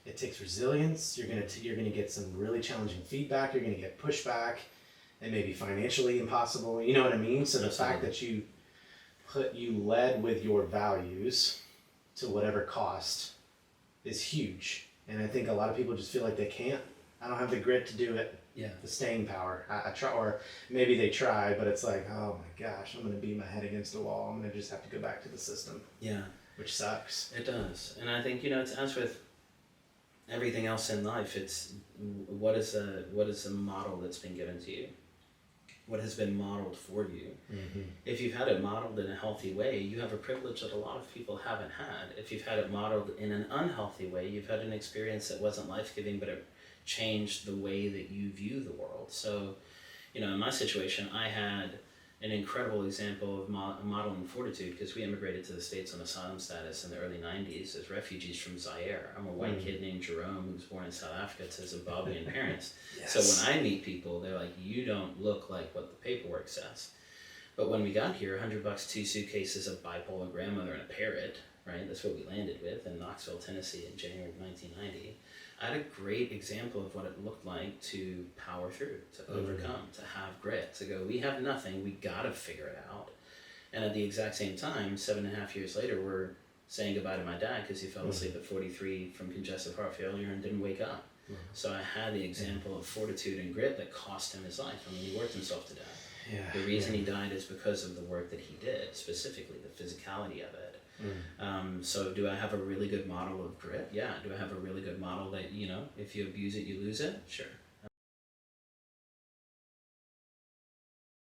it takes resilience. You're gonna get some really challenging feedback. You're gonna get pushback, and maybe financially impossible. You know what I mean? So the fact that you led with your values to whatever cost is huge. And I think a lot of people just feel like they can't. I don't have the grit to do it. Yeah. The staying power. I try, or maybe they try, but it's like, oh my gosh, I'm gonna beat my head against a wall. I'm gonna just have to go back to the system. Yeah. Which sucks. It does. And I think, it's as with everything else in life, it's what is a model that's been given to you? What has been modeled for you? Mm-hmm. If you've had it modeled in a healthy way, you have a privilege that a lot of people haven't had. If you've had it modeled in an unhealthy way, you've had an experience that wasn't life-giving, but it changed the way that you view the world. So, in my situation, I had an incredible example of modeling fortitude because we immigrated to the States on asylum status in the early 90s as refugees from Zaire. I'm a white kid named Jerome who was born in South Africa to Zimbabwean parents. Yes. So when I meet people, they're like, you don't look like what the paperwork says. But when we got here, $100, 2 suitcases, a bipolar grandmother, and a parrot, right? That's what we landed with in Knoxville, Tennessee in January of 1990. I had a great example of what it looked like to power through, to overcome, to have grit, to go, we have nothing, we gotta figure it out. And at the exact same time, 7.5 years later, we're saying goodbye to my dad because he fell asleep at 43 from congestive heart failure and didn't wake up. So I had the example of fortitude and grit that cost him his life. I mean, he worked himself to death. Yeah. The reason he died is because of the work that he did, specifically the physicality of it. So do I have a really good model of grit? Yeah. Do I have a really good model that, if you abuse it, you lose it? Sure.